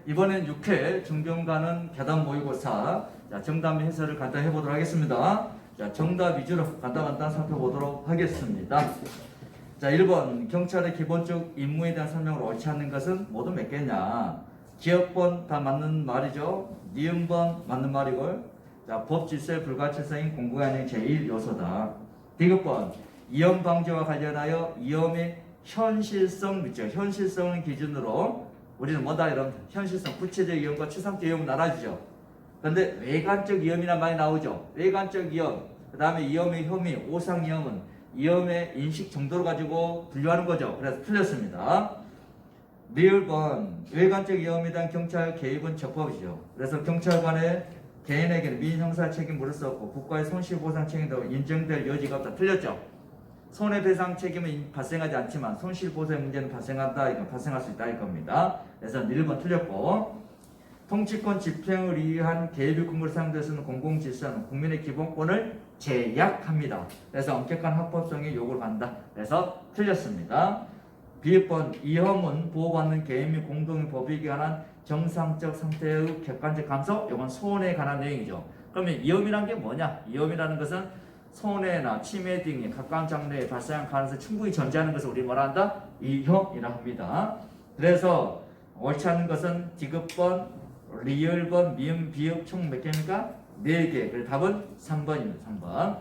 이번엔 6회 중경가는 계단 모의고사. 자, 정답 해설을 간단히 해보도록 하겠습니다. 자, 정답 위주로 간단히 살펴보도록 하겠습니다. 자, 1번 경찰의 기본적 임무에 대한 설명을 옳지 않는 것은 모두 몇 개냐? 기억번 다 맞는 말이죠. 니은번 맞는 말이고, 자, 법 질서의 불가침성인 공부관의 제1요소다. 디귿번 위험 방지와 관련하여 위험의 현실성 묻죠. 현실성을 기준으로 우리는 뭐다 이런 현실성, 구체적 위험과 추상적 위험을 나눠주죠. 그런데 외관적 위험이나 많이 나오죠. 외관적 위험, 그 다음에 위험의 혐의, 오상 위험은 위험의 인식 정도를 가지고 분류하는 거죠. 그래서 틀렸습니다. 리을번 외관적 위험에 대한 경찰 개입은 적법이죠. 그래서 경찰관의 개인에게는 민형사 책임 물을 수 없고 국가의 손실보상 책임도 인정될 여지가 없다. 틀렸죠. 손해배상 책임은 발생하지 않지만 손실보상의 문제는 발생할 수 있다 이 겁니다. 그래서 1번 틀렸고, 통치권 집행을 위한 개입의 근거를 사용돼서는 공공질서는 국민의 기본권을 제약합니다. 그래서 엄격한 합법성의 요구를 받는다. 그래서 틀렸습니다. B번 위험은 보호받는 개인 및 공동의 법익에 관한 정상적 상태의 객관적 감소. 이건 손해에 관한 내용이죠. 그러면 위험이란 게 뭐냐? 위험이라는 것은 손해나 침해 등이 각각 장르에 발생할 가능성이 충분히 존재하는 것을 우리 뭐라 한다? 위험이라 합니다. 그래서 옳지 않은 것은 디귿번, 리을번, 미음, 비읍 총 몇 개입니까? 4개. 그래서 답은 3번입니다. 3번.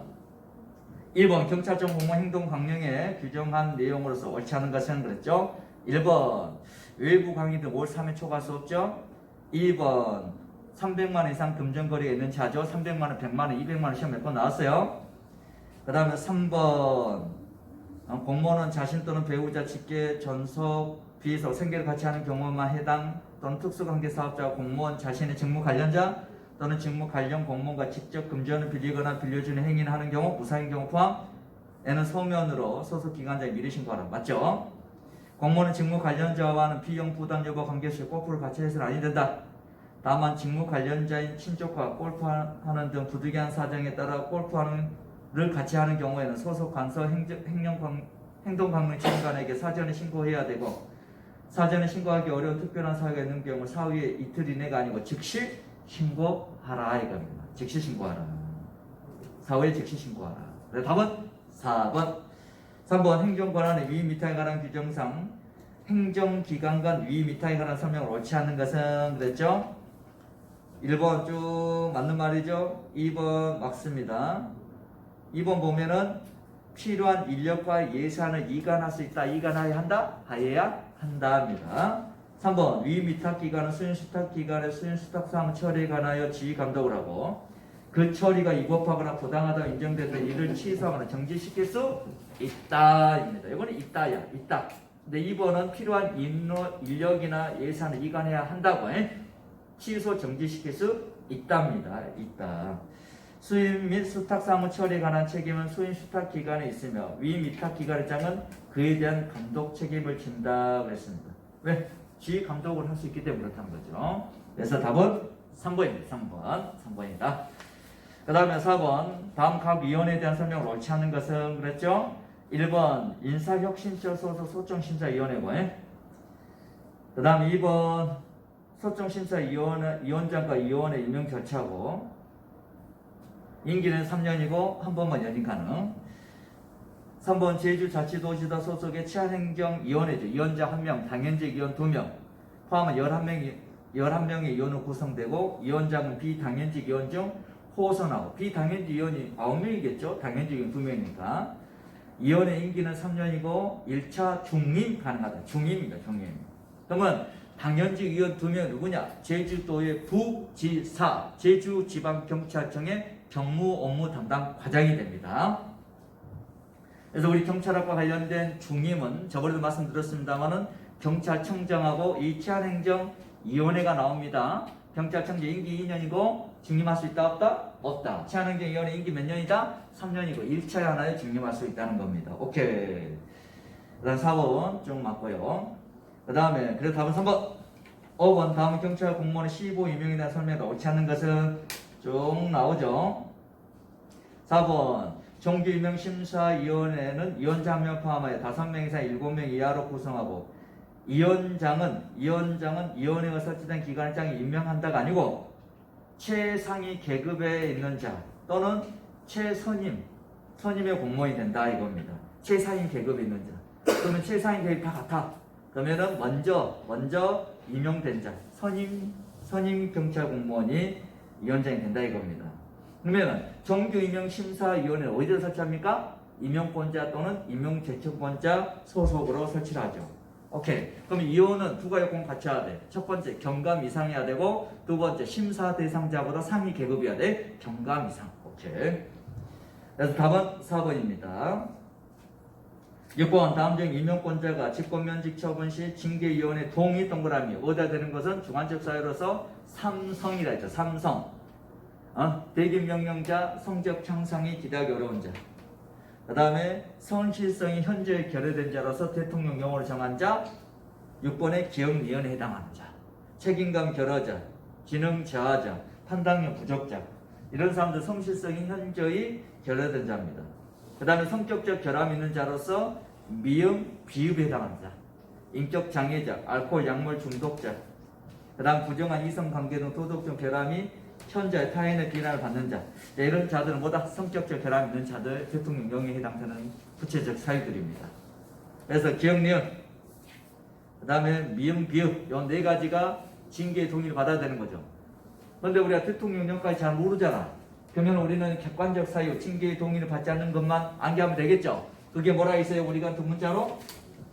1번 경찰청 공무원 행동 강령에 규정한 내용으로서 옳지 않은 것은 그랬죠. 1번 외부 강의 등 올 3회 초과 수 없죠. 2번 300만 이상 금전거래가 있는 차죠. 300만원, 100만원, 200만원 시험 몇 번 나왔어요. 그 다음에 3번 공무원은 자신 또는 배우자, 직계, 전속, 비서, 생계를 같이 하는 경우만 해당 또는 특수관계 사업자, 공무원 자신의 직무 관련자 또는 직무 관련 공무원과 직접 금전을 빌리거나 빌려주는 행위를 하는 경우, 무사인 경우 포함에는 서면으로 소속 기관장에 미리 신고하라. 맞죠? 공무원은 직무 관련자와는 비용 부담 여부 관계없이 골프를 같이 해서는 아니 된다. 다만 직무 관련자인 친족과 골프하는 등 부득이한 사정에 따라 골프하는 를 같이 하는 경우에는 소속 관서 행동강령 책임관에게 사전에 신고해야 되고, 사전에 신고하기 어려운 특별한 사유가 있는 경우 사후에 이틀 이내가 아니고 즉시 신고하라 이겁니다. 즉시 신고하라. 사후에 즉시 신고하라. 그래서 답은 4번. 3번 행정권한의 위임 이타에 관한 규정상 행정기관 간 위임 이타에 관한 설명을 옳지 않는 것은 그랬죠. 1번 쭉 맞는 말이죠. 2번 맞습니다. 2번 보면은 필요한 인력과 예산을 이관할 수 있다. 이관하여야 한다? 하여야 한다입니다. 3번 위임 위탁기관은 수행수탁기관의 수행수탁사항 처리에 관하여 지휘감독을 하고 그 처리가 위법하거나 부당하다고 인정돼서 이를 취소하거나 정지시킬 수 있다입니다. 이거는 있다야. 있다. 근데 2번은 필요한 인력이나 예산을 이관해야 한다고 취소 정지시킬 수 있답니다. 있다. 수임 및 수탁사무 처리에 관한 책임은 수임 수탁기관에 있으며 위임 위탁기관의 장은 그에 대한 감독 책임을 진다 그랬습니다. 왜? 지휘 감독을 할 수 있기 때문에 그렇다는 거죠. 그래서 답은 3번입니다. 3번이다. 그 다음에 4번 다음 각 위원회에 대한 설명을 옳지 않은 것은 그랬죠. 1번 인사혁신처 소속 소정심사위원회고, 그 다음 2번 소정심사위원장과 위원회 임명 절차고, 임기는 3년이고 한 번만 연임 가능. 3번 제주자치도지사 소속의 치안행정위원회죠. 위원장 1명, 당연직 위원 2명 포함한 11명의 위원으로 구성되고, 위원장은 비당연직 위원 중 호선하고, 비당연직 위원이 9명이겠죠. 당연직 위원 2명이니까. 위원회 임기는 3년이고 1차 중임 가능하다. 중임입니다. 중임. 그러면 당연직 위원 2명 누구냐? 제주도의 부지사, 제주지방경찰청의 경무 업무 담당 과장이 됩니다. 그래서 우리 경찰학과 관련된 중임은 저번에도 말씀드렸습니다만은 경찰청장하고 이 치안행정위원회가 나옵니다. 경찰청장 임기 2년이고 중임할 수 있다 없다? 없다. 치안행정위원회 임기 몇 년이다? 3년이고 1차에 하나에 중임할 수 있다는 겁니다. 오케이. 그 다음 4번 쭉 맞고요. 그 다음에 그래서 답은 3번. 5번 다음 경찰 공무원의 15 임명에 대한 설명이 옳지 않는 것은 쭉 나오죠. 4번 정규임명심사위원회는 위원장 한 명 포함하여 5명 이상 7명 이하로 구성하고 위원장은 위원회가 설치된 기관장이 임명한다가 아니고 최상위 계급에 있는 자 또는 선임의 공무원이 된다 이겁니다. 최상위 계급에 있는 자. 그러면 최상위 계급이 다 같아. 그러면은 먼저 임용된 자, 선임 경찰 공무원이 위원장이 된다 이겁니다. 그러면 정규임명심사위원회는 어디서 설치합니까? 임용권자 또는 임용제청권자 소속으로 설치를 하죠. 오케이. 그럼 이호는 두 가지 꼭 갖춰야 돼. 첫 번째 경감 이상이어야 되고 두 번째 심사 대상자보다 상위 계급이어야 돼. 경감 이상. 오케이. 그래서 답은 4번입니다. 6번 다음 중 임용권자가 직권면직 처분 시 징계위원회 동의 동그라미 어디다 되는 것은 주관적 사유로서 삼성이라 했죠. 삼성. 대기 명령자 성적 향상이 기대하기 어려운 자. 그 다음에 성실성이 현재 결여된 자로서 대통령령으로 정한 자. 6번의 기억미연에 해당하는 자. 책임감 결여자, 지능 저하자, 판단력 부족자. 이런 사람들 성실성이 현저히 결여된 자입니다. 그 다음에 성격적 결함이 있는 자로서 미음, 비읍에 해당하는 자. 인격 장애자, 알코올 약물 중독자. 그 다음 부정한 이성관계 등 도덕적 결함이 현재 타인의 비난을 받는 자. 이런 자들은 뭐다? 성격적 결함이 있는 자들, 대통령령에 해당되는 구체적 사유들입니다. 그래서 기억, 니은, 그 다음에 미음, 비읍, 이 네 가지가 징계의 동의를 받아야 되는 거죠. 그런데 우리가 대통령령까지 잘 모르잖아. 그러면 우리는 객관적 사유, 징계의 동의를 받지 않는 것만 암기하면 되겠죠. 그게 뭐라 있어요? 우리가 두 문자로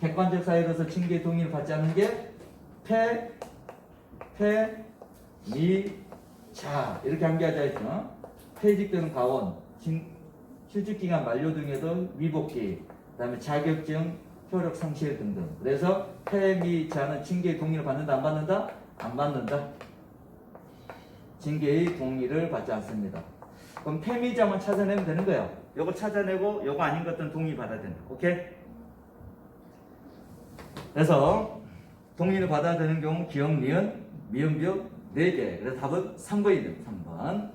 객관적 사유로서 징계의 동의를 받지 않는 게 미, 자 이렇게 암기하자 했죠. 퇴직되는 가원, 휴직기간 만료 등에도 위복기, 그 다음에 자격증, 효력 상실 등등. 그래서 미, 자는 징계의 동의를 받는다, 안 받는다? 안 받는다. 징계의 동의를 받지 않습니다. 그럼 폐미자만 찾아내면 되는 거예요. 요거 찾아내고 요거 아닌 것들은 동의 받아야 된다. 오케이? 그래서 동의를 받아야 되는 경우 기억, 니은, 미음, 비읍 4개. 그래서 답은 3번이네요. 3번.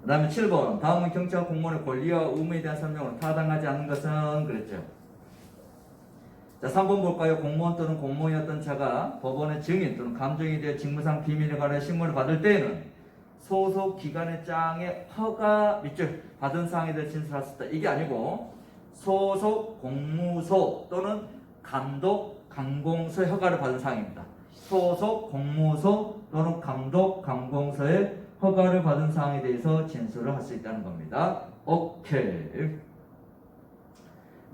그 다음에 7번. 다음은 경찰 공무원의 권리와 의무에 대한 설명으로 타당하지 않는 것은 그랬죠. 자, 3번 볼까요? 공무원 또는 공무원이었던 자가 법원의 증인 또는 감정에 대해 직무상 비밀에 관한 신문을 받을 때에는 소속 기관의 장의 허가 밑줄 받은 사항에 대해 진술할 수 있다. 이게 아니고 소속 공무소 또는 감독 강공소의 허가를 받은 사항입니다. 소속 공무소 또는 감독 강공소의 허가를 받은 사항에 대해서 진술을 할 수 있다는 겁니다. 오케이.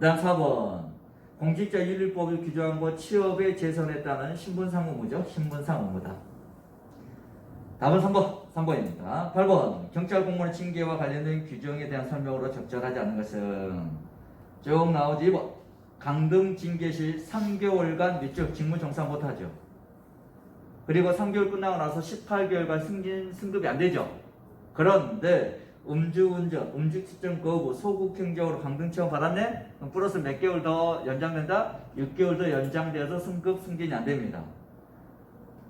다음 4번. 공직자윤리법을 규정한 것 취업에 제선에 따른 신분상 의무죠. 신분상 의무다. 답은 3번입니다. 8번. 경찰 공무원의 징계와 관련된 규정에 대한 설명으로 적절하지 않은 것은 쭉 나오지. 2번. 강등 징계 시 3개월간 밑줄 직무 정상 못하죠. 그리고 3개월 끝나고 나서 18개월간 승급이 안 되죠. 그런데 음주운전, 음주측정 거부, 소극행정으로 강등 처분 받았네? 그럼 플러스 몇 개월 더 연장된다? 6개월 더 연장돼서 승급, 승진이 안 됩니다.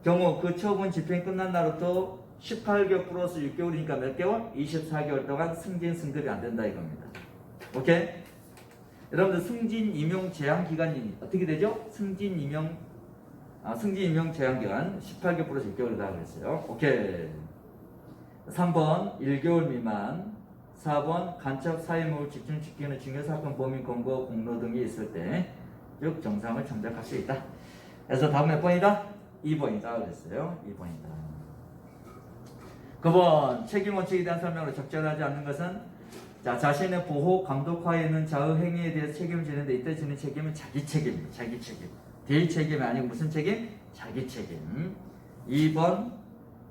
경우 그 처분 집행이 끝난 날부터 18개월 플러스 6개월이니까 몇 개월? 24개월 동안 승진, 승급이 안 된다 이겁니다. 오케이? 여러분들 승진 임용 제한 기간이 어떻게 되죠? 승진 임용 제한 기간 18개월 플러스 6개월이다 그랬어요. 오케이. 3번 1개월 미만, 4번 간첩 사회목을 집중시키는 중요사건 범인 검거 공로 등이 있을 때 즉 정상을 참작할 수 있다. 그래서 답은 몇 번이다? 2번이다 그랬어요. 2번이다. 9번 책임원칙에 대한 설명으로 적절하지 않는 것은 자신의 보호 감독하에 있는 자의 행위에 대해서 책임을 지는데 이때 지는 책임은 자기 책임입니다. 자기 책임. 대의 책임이 아니고 무슨 책임? 자기 책임. 2번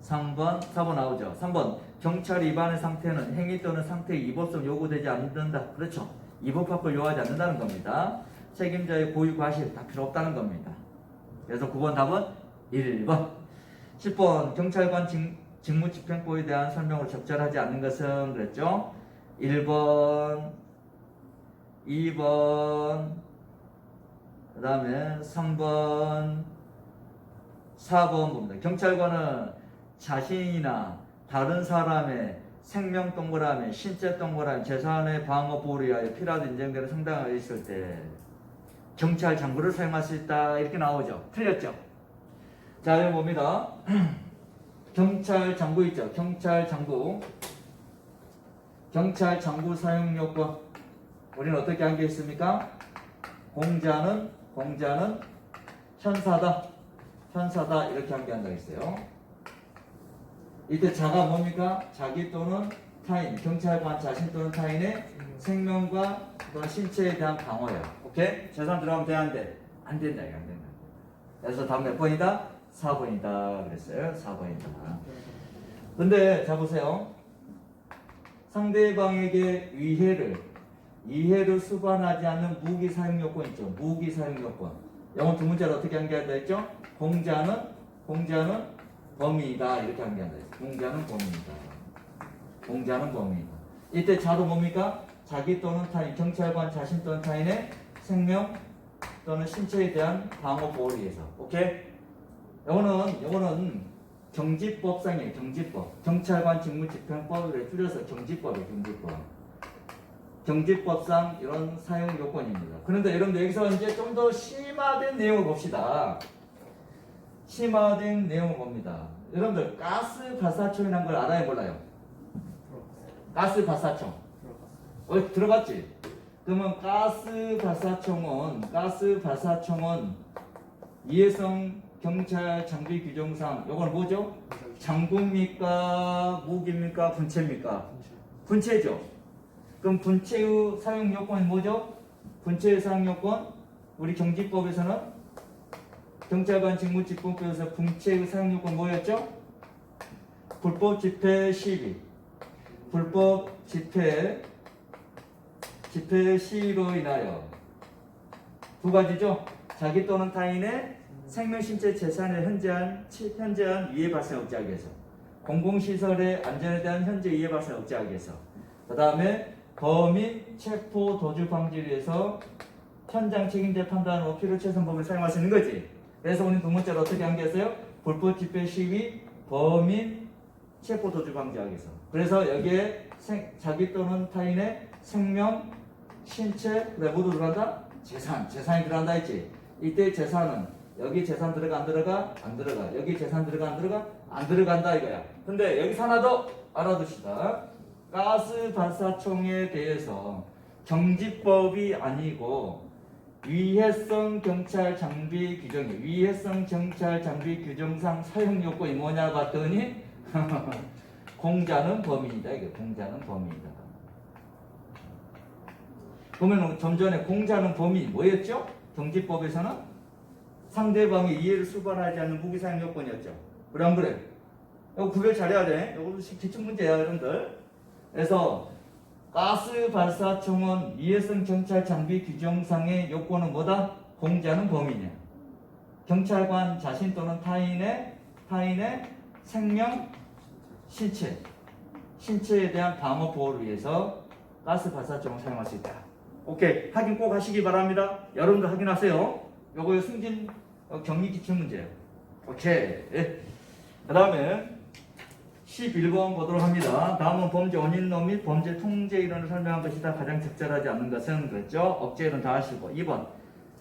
3번, 4번 나오죠. 3번 경찰 위반의 상태는 행위 또는 상태의 위법성 요구되지 않는다. 그렇죠. 위법합을 요하지 않는다는 겁니다. 책임자의 고유 과실 다 필요 없다는 겁니다. 그래서 9번 답은 1번. 10번 경찰관 직무집행법에 대한 설명을 적절하지 않는 것은 그랬죠. 1번 2번 그 다음에 3번 4번 봅니다. 경찰관은 자신이나 다른 사람의 생명 동그라미, 신체 동그라미, 재산의 방어 보호를 위하여 필요하도 인정되는 상당하게 있을 때 경찰 장구를 사용할 수 있다 이렇게 나오죠. 틀렸죠? 자, 여기 봅니다. 경찰 장구 있죠. 경찰 장구 사용 요건 우리는 어떻게 한 게 있습니까? 공자는 현사다 이렇게 한 게 한다 했어요. 이때 자가 뭡니까? 자기 또는 타인, 경찰관 자신 또는 타인의 생명과 또는 신체에 대한 방어야. 오케이? 재산 들어가면 돼, 안 돼? 안 된다, 이거 안 된다. 그래서 다음 몇 번이다? 4번이다 그랬어요. 4번이다. 근데 자 보세요. 상대방에게 이해를 수반하지 않는 무기 사용 요건 있죠. 무기 사용 요건. 영어 두 문자를 어떻게 한계한다 했죠? 공자는 범위이다 이렇게 한계한다 했죠. 공자는 범위이다. 이때 자도 뭡니까? 자기 또는 타인, 경찰관 자신 또는 타인의 생명 또는 신체에 대한 방어 보호를 위해서. 오케이? 요거는 경지법상이에요. 경지법. 경찰관 직무집행법을 줄여서 경지법이에요. 경지법상 이런 사용 요건입니다. 그런데 여러분들 여기서 이제 좀 더 심화된 내용을 봅시다. 심화된 내용을 봅니다. 여러분들 가스 발사총이라는 걸 알아요, 몰라요? 가스 발사총. 들어봤지? 그러면 가스 발사총은 이해성 경찰 장비 규정상 요건 뭐죠? 장구입니까? 무기입니까? 분체입니까? 분체죠. 그럼 분체의 사용 요건이 뭐죠? 분체의 사용 요건 우리 경지법에서는 경찰관 직무집행법에서 분체의 사용 요건 뭐였죠? 불법 집회 시위. 불법 집회 시위로 인하여 두 가지죠. 자기 또는 타인의 생명, 신체, 재산에 현저한 위해 발생 억제하기 위해서, 공공시설의 안전에 대한 현재 위해 발생 억제하기 위해서, 그 다음에 범인 체포 도주 방지를 위해서 현장 책임자 판단 후 필요 최선 범위를 사용할 수 있는 거지. 그래서 우리 두 번째로 어떻게 한겠어요? 불법 집회 시위, 범인 체포 도주 방지하기 위해서. 그래서 여기에 자기 또는 타인의 생명, 신체, 그래 모두 들어간다? 재산이 들어간다 했지. 이때 재산은 여기 재산 들어가 안 들어가? 안 들어가. 여기 재산 들어가 안 들어가? 안 들어간다 이거야. 근데 여기서 하나 더 알아두시다. 가스 발사총에 대해서 경지법이 아니고 위해성 경찰 장비 규정이 위해성 경찰 장비 규정상 사용 요건이 뭐냐 봤더니 공자는 범인이다. 이게 공자는 범인이다. 보면 좀 전에 공자는 범인 뭐였죠? 경지법에서는 상대방의 이해를 수반하지 않는 무기 사용 요건이었죠. 그래 안 그래? 이거 구별 잘해야 돼. 이것도 기출 문제야 여러분들. 그래서 가스 발사총은 이해성 경찰 장비 규정상의 요건은 뭐다? 공자는 범인이야. 경찰관 자신 또는 타인의 생명, 신체에 대한 방어 보호를 위해서 가스 발사총을 사용할 수 있다. 오케이, 확인 꼭 하시기 바랍니다. 여러분도 확인하세요. 요거 승진 경리 기출 문제예요. 오케이. 그 다음에 11번 보도록 합니다. 다음은 범죄 원인론 및 범죄 통제 이론을 설명한 것이다. 가장 적절하지 않는 것은 그랬죠. 억제 이론 다 하시고. 2번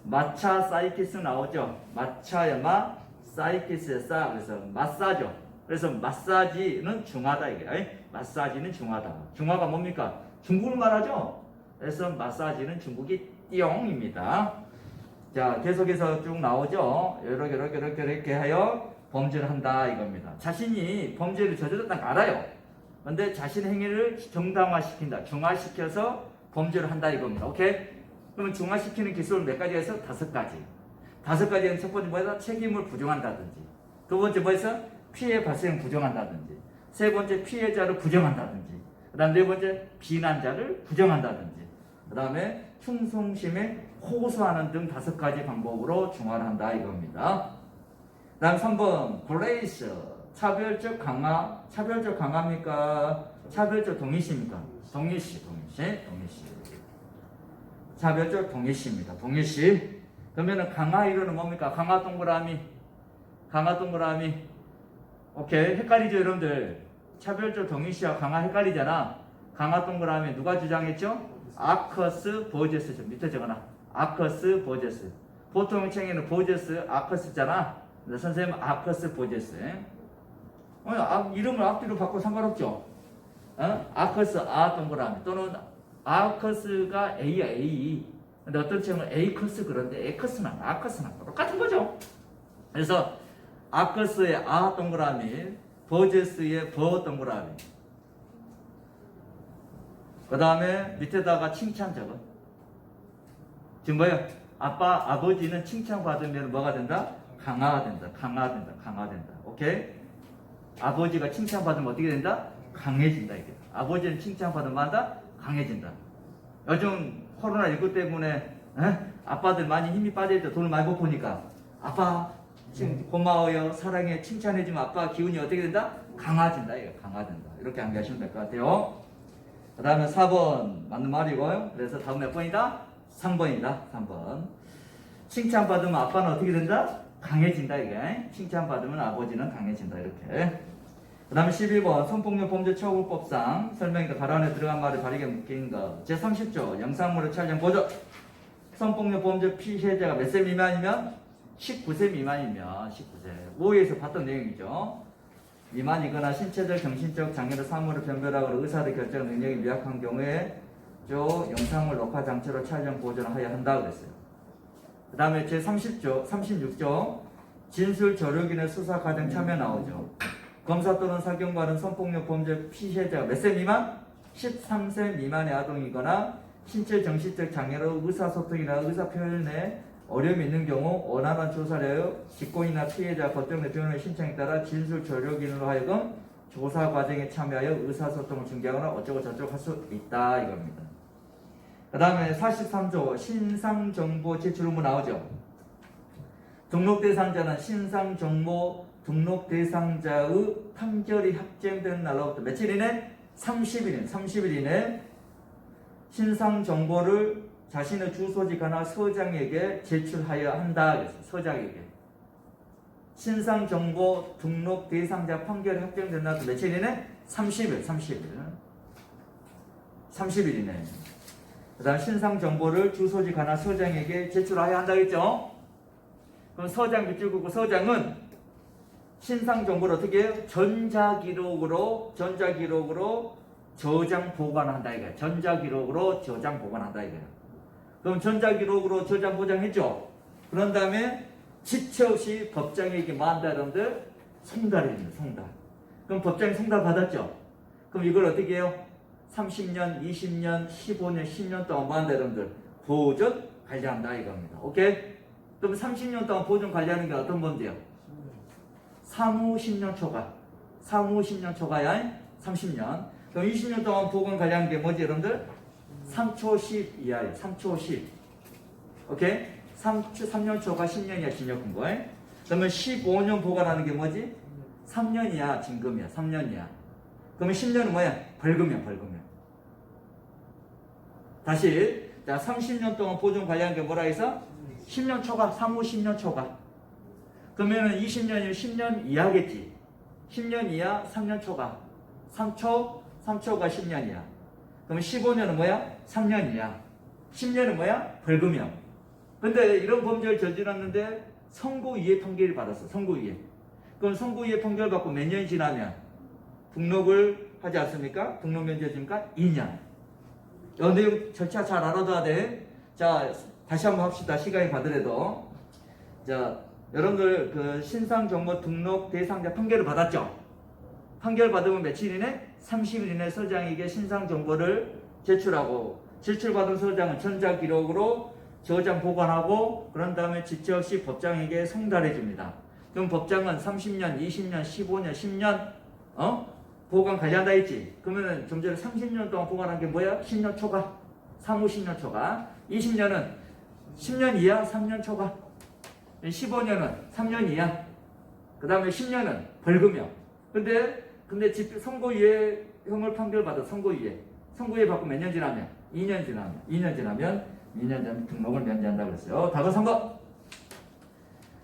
마차 사이키스 나오죠. 마차야 사이키스야 싸. 그래서 마사죠. 그래서 마사지는 중하다 이게. 마사지는 중하다. 중화가 뭡니까? 중국을 말하죠. 그래서 마사지는 중국이 띠용입니다. 자, 계속해서 쭉 나오죠. 이렇게 하여 범죄를 한다 이겁니다. 자신이 범죄를 저질렀다는 걸 알아요. 근데 자신의 행위를 정당화시킨다. 중화시켜서 범죄를 한다 이겁니다. 오케이? 그러면 중화시키는 기술을 몇 가지 해서 5가지. 5가지는 첫 번째 뭐에서 책임을 부정한다든지, 두 번째 뭐에서 피해 발생 부정한다든지, 세 번째 피해자를 부정한다든지, 그 다음 네 번째 비난자를 부정한다든지, 그 다음에 충성심에 호소하는 등 5가지 방법으로 중화를 한다 이겁니다. 그 다음 3번 그레이스 차별적 강화입니까? 차별적 동일시입니까? 동일시 차별적 동일시입니다. 동일시. 그러면은 강화 이론은 뭡니까? 강화 동그라미 오케이, 헷갈리죠 여러분들? 차별적 동일시와 강화 헷갈리잖아. 강화 동그라미 누가 주장했죠? 아커스 버제스죠. 밑에 적어놔. 아커스 버제스. 보통 책에는 버제스 아커스잖아. 근데 선생님은 아커스 버제스. 이름을 앞뒤로 바꿔 상관없죠. 아커스 아 동그라미 또는 아커스가 A야 A. 근데 어떤 책은 A커스 그런데 A커스는 아커스는 똑같은 거죠. 그래서 아커스의 아 동그라미, 버제스의 버 동그라미. 그 다음에 밑에다가 칭찬 적어. 지금 뭐예요? 아빠, 아버지는 칭찬받으면 뭐가 된다? 강화가 된다. 강화된다. 강화된다. 오케이? 아버지가 칭찬받으면 어떻게 된다? 강해진다. 이게. 아버지는 칭찬받으면 뭐한다? 강해진다. 요즘 코로나19 때문에 아빠들 많이 힘이 빠져있다. 돈을 많이 못 버니까 아빠 고마워요. 사랑해. 칭찬해주면 아빠 기운이 어떻게 된다? 강화진다. 이거 강화된다. 이렇게 암기하시면 될 것 같아요. 그 다음에 4번 맞는 말이고요. 그래서 다음 몇 번이다? 3번이다. 3번. 칭찬받으면 아빠는 어떻게 된다? 강해진다. 이게. 칭찬받으면 아버지는 강해진다. 이렇게. 그 다음에 11번 성폭력 범죄 처벌법상 설명이다. 가로 안에 들어간 말을 바르게 묶인 것. 제30조 영상물의 촬영 보조. 성폭력 범죄 피해자가 몇 세 미만이면? 19세 미만이면 19세. 5에서 봤던 내용이죠. 미만이거나 신체적, 정신적 장애로 사물을 변별하거나 의사의 결정 능력이 미약한 경우에 영상물 녹화 장치로 촬영 보존을 하여야 한다 그랬어요. 그 다음에 제30조, 36조 진술 조력인의 수사 과정 참여 나오죠. 검사 또는 사경관은 성폭력 범죄 피해자가 몇 세 미만? 13세 미만의 아동이거나 신체 정신적 장애로 의사소통이나 의사표현에 어려움이 있는 경우 원활한 조사를 하여 직권이나 피해자 법정 내 변호인의 신청에 따라 진술 조력인으로 하여금 조사 과정에 참여하여 의사소통을 중개하거나 어쩌고 저쩌고 할 수 있다 이겁니다. 그 다음에 43조 신상정보 제출 의무 나오죠. 등록 대상자는 신상정보 등록 대상자의 판결이 확정된 날로부터 며칠 이내? 30일 이내 신상정보를 자신의 주소지가나 서장에게 제출하여야 한다. 그래서 서장에게. 신상정보 등록 대상자 판결이 확정된 날부터 며칠 이내? 30일. 30일 이내. 그 다음 신상정보를 주소지가나 서장에게 제출하여야 한다겠죠? 그럼 서장 밑줄 긋고 서장은 신상정보를 어떻게 해요? 전자기록으로 저장 보관한다 이거야. 전자기록으로 저장 보관한다 이거야. 그럼 전자기록으로 저장 보장했죠? 그런 다음에 지체 없이 법장에게 뭐 한다 여러분들? 송달해줍니다. 송달. 그럼 법장이 송달 받았죠? 그럼 이걸 어떻게 해요? 30년, 20년, 15년, 10년 동안 뭐 한다 여러분들? 보존 관리한다 이겁니다. 오케이? 그럼 30년 동안 보존 관리하는 게 어떤 범죄요? 사무 10년 초과. 사무 10년 초과야 30년. 그럼 20년 동안 보건 관리하는 게 뭐지 여러분들? 3초 10 이하에 3초 10. 오케이? 3년 초과 10년이야 징역금고. 그러면 15년 보관하는 게 뭐지? 3년이야 징금이야 3년이야. 그러면 10년은 뭐야? 벌금이야 벌금이야. 다시 자 30년 동안 보존 관리하는 게 뭐라 해서? 10년 초과 사무 10년 초과. 그러면은 20년이면 10년 이하겠지. 10년 이하 3년 초과. 3초가 10년이야. 그러면 15년은 뭐야? 3년 이하. 10년은 뭐야? 벌금형. 근데 이런 범죄를 저질렀는데 선고유예 판결을 받았어. 선고유예. 그럼 선고유예 판결 받고 몇 년이 지나면 등록을 하지 않습니까? 등록 면제해줍니까? 2년. 이 내용 절차 잘 알아둬야 돼. 자, 다시 한번 합시다. 시간이 가더라도. 자, 여러분들 그 신상정보 등록 대상자 판결을 받았죠? 판결 받으면 며칠 이내? 30일 이내 서장에게 신상정보를 제출하고 제출받은 서장은 전자기록으로 저장 보관하고 그런 다음에 지체 없이 법장에게 송달해 줍니다. 그럼 법장은 30년, 20년, 15년, 10년 보관 관리한다 했지? 그러면은 좀 전에 30년 동안 보관한 게 뭐야? 10년 초과. 사무 10년 초과. 20년은 10년 이하 3년 초과. 15년은 3년 이하. 그 다음에 10년은 벌금형. 근데 선고유예형을 판결받아 선고유예. 선고유예 받고 몇 년 지나면? 2년 지나면 등록을 면제한다고 그랬어요. 답은 3번.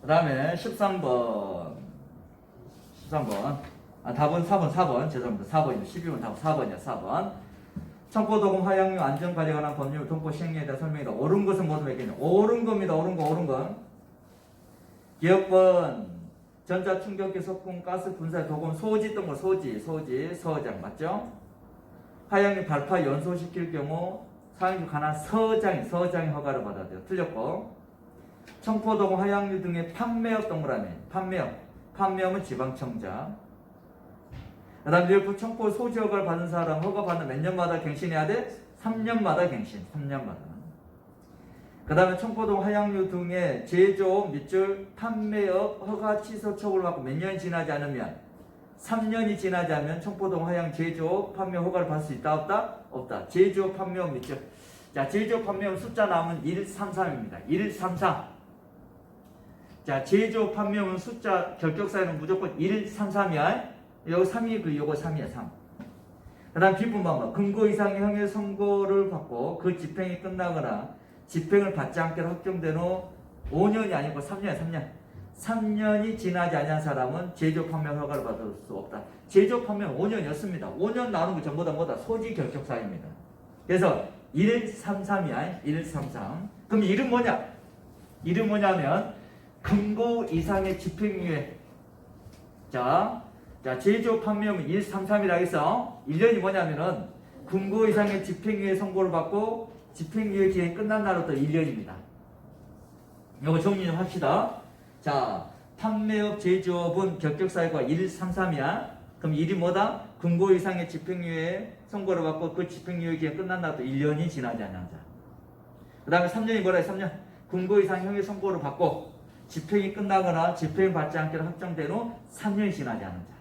그 다음에 13번. 답은 4번. 죄송합니다. 4번이요. 12번 답 4번이야. 4번. 청포도금 하향류 안전관리에 관한 법률 통보 시행령에 대한 설명이다. 옳은 것은 모두 몇 개냐? 옳은 겁니다. 옳은 거. 기업번 전자충격기 석궁 가스 분사의 도금 소지 등을 서장 맞죠? 하향류 발파 연소시킬 경우 사용에 관한 서장이 허가를 받아야 돼요. 틀렸고 청포도금 하향류 등의 판매업 동그라미 판매업은 지방청자. 그 다음에 일부 청포 소지 허가를 받은 사람 허가 받는 몇 년마다 갱신해야 돼? 3년마다 갱신. 3년마다. 그 다음에 청포동 하향류 등의 제조, 밑줄, 판매업, 허가 취소 처분을 받고 몇 년이 지나지 않으면 3년이 지나지 않으면 청포동 하향 제조, 판매 허가를 받을 수 있다? 없다. 제조, 판매업, 밑줄. 자, 제조, 판매업 숫자 나오면 133입니다. 133. 자, 제조, 판매업은 숫자 결격사에는 무조건 133이야. 여기 3이 요거 3이야 3. 그 다음 비품 방법. 금고 이상의 형의 선고를 받고 그 집행이 끝나거나 집행을 받지 않기로 확정된 후 5년이 아니고 3년이야 3년이 지나지 않은 사람은 제조 판매 허가를 받을 수 없다. 제조 판매는 5년이었습니다. 5년 나오는 거 전부 다 뭐다? 소지 결격사입니다. 그래서 133이야 133. 그럼 이름 뭐냐면 금고 이상의 집행유예. 자, 제조 판매업은 133이라 해서 1년이 뭐냐면은 금고 이상의 집행유예 선고를 받고 집행유예 기간이 끝난 날부터 1년입니다. 이거 정리 좀 합시다. 자, 판매업, 제조업은 결격사유가 133이야. 그럼 1이 뭐다? 금고 이상의 집행유예 선고를 받고 그 집행유예 기간 끝난 날부터 1년이 지나지 않는 자. 그 다음에 3년이 뭐라 해? 3년. 금고 이상 형의 선고를 받고 집행이 끝나거나 집행을 받지 않기로 확정된 후 3년이 지나지 않은 자.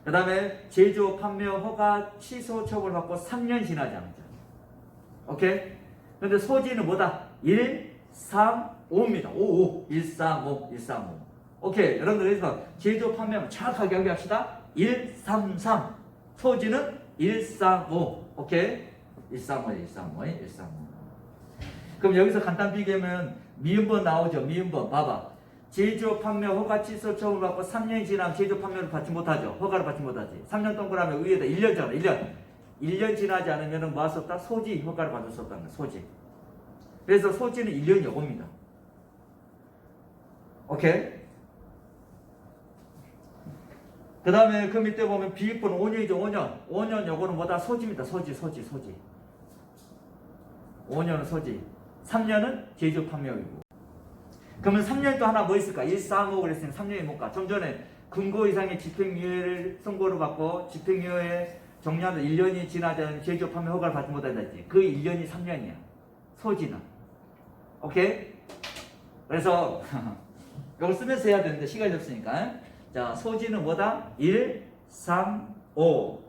그 다음에 제조, 판매, 허가, 취소, 처벌 받고 3년 지나지 않은 자. 오케이? 근데 소지는 뭐다? 135입니다. 135. 오케이. 여러분들 그래서 제조, 판매 정확하게 하게 합시다. 133. 소지는 135. 오케이? 135. 그럼 여기서 간단 비교하면 미음번 나오죠. 미음번. 봐봐. 제조, 판매, 허가, 취소, 처분을 받고 3년이 지나면 제조, 판매를 받지 못하죠. 허가를 받지 못하지. 3년 동그라미 위에다 1년잖아. 1년 지나지 않으면 뭐 할 수 없다? 소지, 허가를 받을 수 없다는 거야. 소지. 그래서 소지는 1년이 요겁니다. 오케이? 그 다음에 그 밑에 보면 비익분 5년이죠. 5년 요거는 뭐다? 소지입니다. 소지. 5년은 소지. 3년은 제조, 판매이고. 그러면 3년이 또 하나 뭐 있을까? 135 그랬으니 3년이 뭘까? 좀 전에 금고 이상의 집행유예를 선고를 받고 집행유예 종료하다 1년이 지나지 않으면 제조, 판매 허가를 받지 못한다 했지. 그 1년이 3년이야. 소지는. 오케이? 그래서 이걸 쓰면서 해야 되는데 시간이 없으니까. 자, 소지는 뭐다? 135.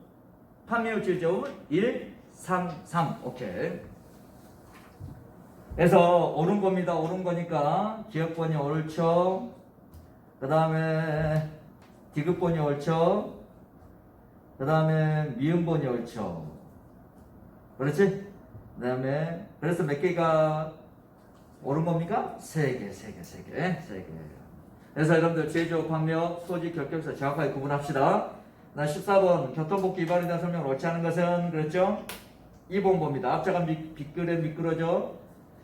판매업 제조업은 133. 오케이. 그래서 옳은 겁니다. 옳은 거니까 기업번이 옳죠. 그 다음에 디귿번이 옳죠. 그 다음에 미음번이 옳죠. 그렇지? 그 다음에 그래서 몇 개가 옳은 겁니까? 3개. 그래서 여러분들 제조, 판매업, 소지, 결격사 정확하게 구분합시다. 나 14번 교통복귀 위반에 대한 설명을 옳지 않은 것은 그랬죠? 2번 봅니다. 앞차가 빗글에 미끄러져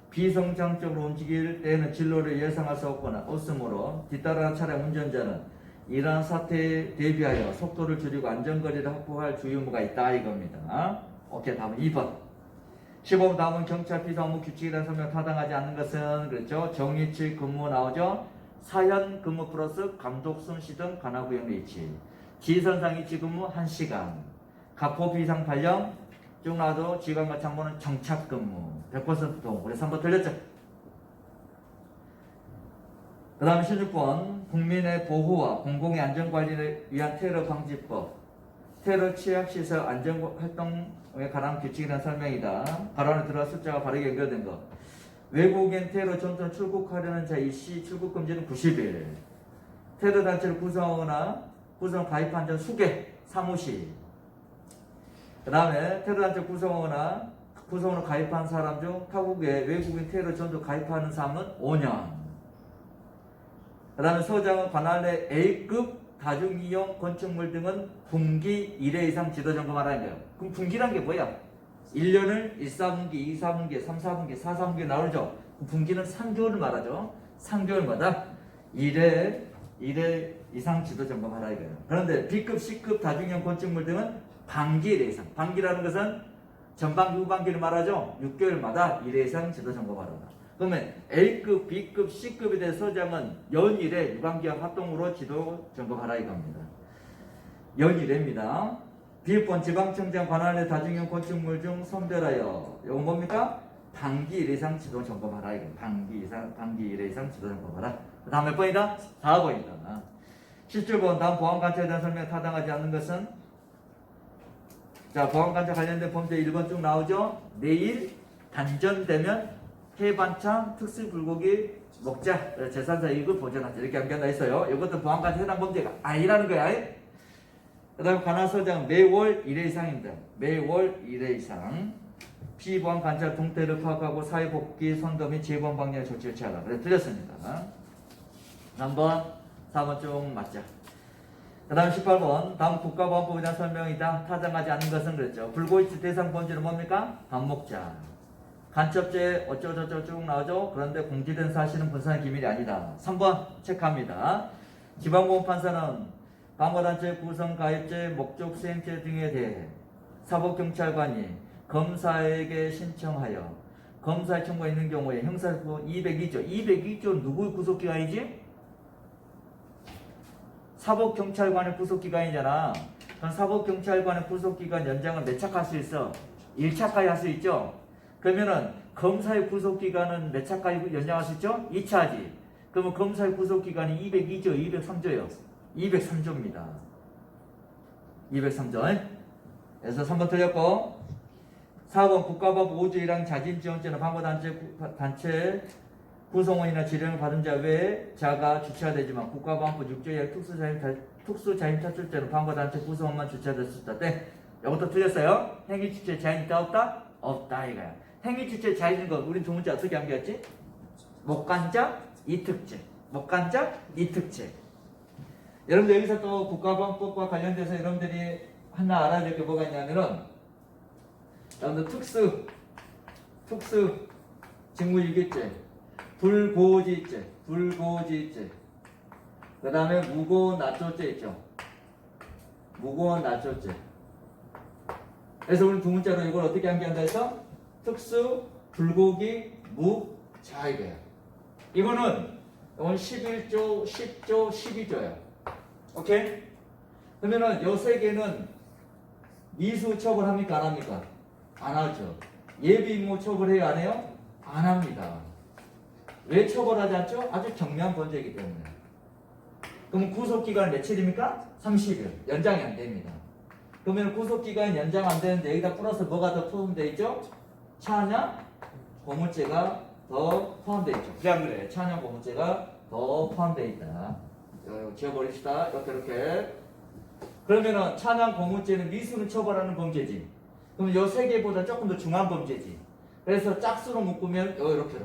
비정상적으로 움직일 때에는 진로를 예상할 수 없으므로 뒤따르는 차량 운전자는 이러한 사태에 대비하여 속도를 줄이고 안전거리를 확보할 주의 의무가 있다 이겁니다. 오케이, 다음은 2번. 15번 다음은 경찰 비상무 규칙에 대한 설명 타당하지 않는 것은 그렇죠. 정위치 근무 나오죠. 사현 근무 플러스 감독 순시 등 관할구역 위치. 지선상 위치 근무 1시간. 가포 비상 발령 쭉 나와도 지휘관과 참모는 정착 근무 100% 동. 우리 3번 틀렸죠? 그 다음 16번 국민의 보호와 공공의 안전관리를 위한 테러 방지법 테러 취약시설 안전활동에 관한 규칙에 대한 설명이다. 가로 안에 들어가 숫자가 바르게 연결된 것. 외국인 테러 전투는 출국하려는 자 이시 출국 금지는 90일. 테러 단체를 구성하거나 가입한 자 수개 사무실. 그 다음에 테러 단체 구성으로 가입한 사람 중 타국에 외국인 테러 전투 가입하는 사람은 5년. 그 다음에 소장은 관할 내 A급 다중이용 건축물 등은 분기 1회 이상 지도 점검하라는 거예요. 그럼 분기란 게 뭐야? 1년을 1, 4분기, 2, 4분기, 3, 4분기, 4, 4분기 나오죠. 분기는 3개월을 말하죠. 3개월마다 1회 이상 지도 점검하라 이거예요. 그런데 B급, C급 다중이용 건축물 등은 반기 1회 이상. 반기라는 것은 전반기, 후반기를 말하죠. 6개월마다 1회 이상 지도 점검하라. 그러면 A급, B급, C급에 대해 서장은 연일에 유관기업 합동으로 지도 점검하라 이겁니다. 연일회입니다. 비번 지방청장 관할의 다중이용 건축물 중 선별하여 이건 뭡니까? 반기 1회 이상 지도 점검하라 이거. 반기 1회 이상 지도 점검하라. 그 다음 몇 번이다? 4번이다. 17번 다음 보안관찰에 대한 설명 타당하지 않는 것은 자 보안관찰 관련된 범죄 1번 쭉 나오죠. 내일 단전되면 해반찬 특수불고기 먹자 재산사 이익을 보전하자 이렇게 연결나 있어요. 이것도 보안관찰 해당 범죄가 아니라는 거야. 그 다음에 관할서장 매월 1회 이상입니다. 매월 1회 이상 피보안관찰 동태를 파악하고 사회복귀 선도 및 재보안 방향 조치를 취하라. 그래 틀렸습니다. 한번 4번 쭉 맞자. 그 다음 18번 다음 국가보안법에 대한 설명이다. 타당하지 않는 것은 그랬죠. 불고의치 대상 범죄는 뭡니까? 밥 먹자. 간첩죄 어쩌고저쩌고 쭉 나오죠. 그런데 공지된 사실은 분산의 기밀이 아니다. 3번 체크합니다. 지방보험판사는 방어단체 구성 가입죄 목적 수행죄 등에 대해 사법경찰관이 검사에게 신청하여 검사의 청구가 있는 경우에 형사법 202조 누구의 구속기관이지? 사법경찰관의 구속기관이잖아. 그럼 사법경찰관의 구속기간 연장을 몇 차까지 할 수 있어? 1차까지 할 수 있죠? 그러면은 검사의 구속기간은 몇 차까지 연장할 수 있죠? 2차지. 그러면 검사의 구속기간이 202조, 203조예요. 203조입니다. 203조. 그래서 3번 틀렸고 4번 국가법 5조 1항 자진지원죄는 방어단체 구성원이나 지령을 받은 자 외에 자가 주체가 되지만 국가보안법 6조 2항 특수자인탈출죄는 방어단체 구성원만 주체가 될 수 있다. 네. 이것도 틀렸어요. 행위주체 자인 있다 없다? 없다 이거야. 행위주체 자인인 거 우린 두 문제 어떻게 암기했지? 목간자 이특죄. 목간자 이특죄. 여러분들 여기서 또 국가보안법과 관련돼서 여러분들이 하나 알아야 될 게 뭐가 있냐면은 여러분들 특수 직무유기죄, 불고지죄, 그 다음에 무고나초죄 있죠. 무고나초죄. 그래서 우리 두 문자로 이걸 어떻게 암기한다 해서 특수, 불고기, 무자 이거야. 이거는 11조, 10조, 12조야. 오케이? 그러면은 요 세 개는 미수 처벌합니까? 안 합니까? 안 하죠. 예비임무 처벌해요? 안 해요? 안 합니다. 왜 처벌하지 않죠? 아주 경미한 범죄이기 때문에. 그럼 구속기간 며칠입니까? 30일. 연장이 안 됩니다. 그러면 구속기간이 연장 안 되는데 여기다 플러스 뭐가 더 포함되어 있죠? 차량 고무죄가 더 포함되어 있죠. 그래 안 그래? 차량 고무죄가 더 포함되어 있다. 지워버립시다. 이렇게. 그러면은 차량 고무죄는 미수를 처벌하는 범죄지. 그럼 요 세 개보다 조금 더 중한 범죄지. 그래서 짝수로 묶으면 이렇게.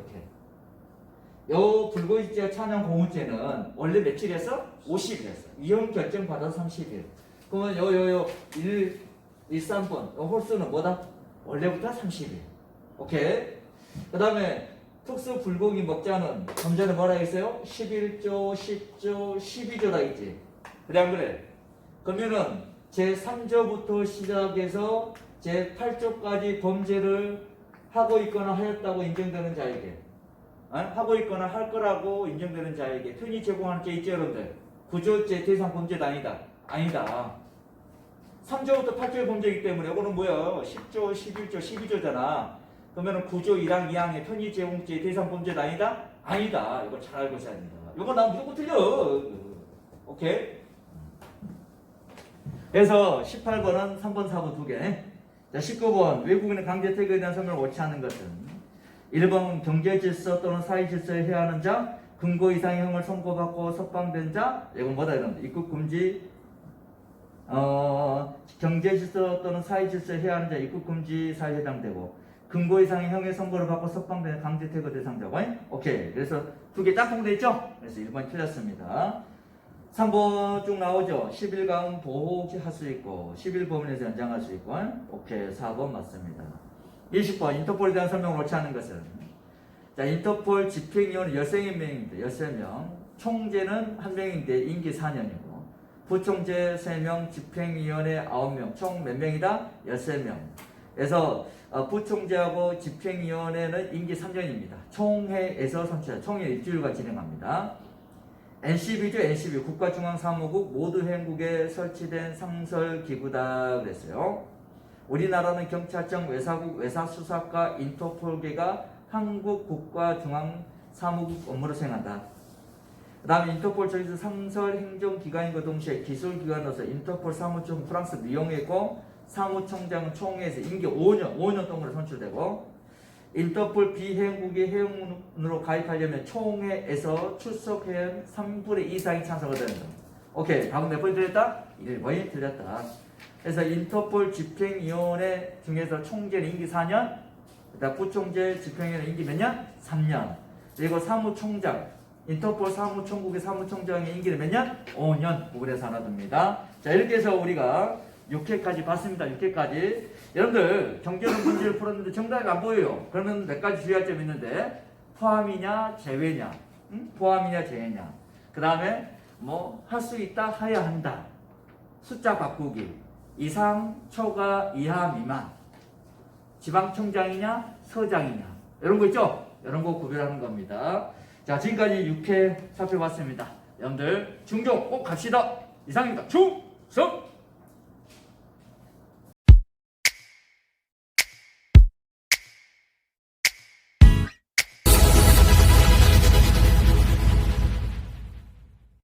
요 불고지죄와 차량 고무죄는 원래 며칠이었어? 50일이었어. 이혼 결정 받아서 30일. 그러면 요 1, 3번 요 홀수는 뭐다? 원래부터 30일. 오케이. 그 다음에 특수 불고기 먹자는 범죄는 뭐라 했어요? 11조, 10조, 12조라 했지. 그래 안 그래? 그러면은 제3조부터 시작해서 제8조까지 범죄를 하고 있거나 하였다고 인정되는 자에게 하고 있거나 할 거라고 인정되는 자에게 흔히 제공하는 게 있죠 여러분들. 9조죄 대상 범죄도 아니다. 3조부터 8조의 범죄이기 때문에 이거는 뭐야? 10조, 11조, 12조잖아. 그러면 9조 1항 2항의 편의 제공죄 대상 범죄도 아니다? 아니다. 이거 잘 알고 있어야 된다. 이거 나 무조건 틀려. 오케이? 그래서 18번은 3번, 4번 두 개. 자, 19번 외국인의 강제 퇴거에 대한 설명을 옳지 않은 것은 1번 경제 질서 또는 사회 질서에 해하는 자, 금고 이상의 형을 선고받고 석방된 자, 이건 뭐다 이런 입국 금지, 경제 질서 또는 사회 질서에 해하는 자, 입국 금지 사유에 해당되고 금고 이상의 형의 선고를 받고 석방된 강제 퇴거 대상자고. 오케이. 그래서 두 개 짝꿍돼 있죠? 그래서 1번이 틀렸습니다. 3번 쭉 나오죠. 10일간 보호할 수 있고 10일 범위에서 연장할 수 있고. 오케이. 4번 맞습니다. 20번 인터폴에 대한 설명을 옳지 않은 것은 자, 인터폴 집행위원 13명입니다. 13명. 총재는 1명인데 임기 4년이고 부총재 3명, 집행위원회 9명. 총 몇 명이다? 13명. 그래서 부총재하고 집행위원회는 임기 3년입니다. 총회에서 선출해 총회 일주일간 진행합니다. NCB죠. NCB 국가중앙사무국 모두 행국에 설치된 상설기구다 그랬어요. 우리나라는 경찰청, 외사국, 외사수사과, 인터폴계가 한국 국가중앙사무국 업무를 수행한다. 그 다음에 인터폴 저기서 상설행정기관인과 동시에 기술기관으로서 인터폴 사무총 프랑스 리옹에 있고 사무총장은 총회에서 임기 5년 동안으로 선출되고 인터폴 비회원국이 회원으로 가입하려면 총회에서 출석회원 3분의 2 이상이 참석을 된다. 오케이. 답은 몇 번이 틀렸다? 1번이 틀렸다. 그래서 인터폴 집행위원회 중에서 총재는 임기 4년, 그다음 부총재 집행위원회 임기 몇 년? 3년. 그리고 사무총장, 인터폴 사무총국의 사무총장의 임기는 몇 년? 5년. 구분해서 하나 듭니다. 자, 이렇게 해서 우리가 6회까지 봤습니다. 6회까지. 여러분들 경제론 문제를 풀었는데 정답이 안 보여요. 그러면 몇 가지 주의할 점이 있는데 포함이냐 제외냐, 포함이냐 제외냐. 그 다음에 뭐 할 수 있다, 해야 한다. 숫자 바꾸기, 이상, 초과, 이하, 미만. 지방청장이냐, 서장이냐. 이런 거 있죠? 이런 거 구별하는 겁니다. 자, 지금까지 6회 살펴봤습니다. 여러분들 중종 꼭 갑시다. 이상입니다. 충성!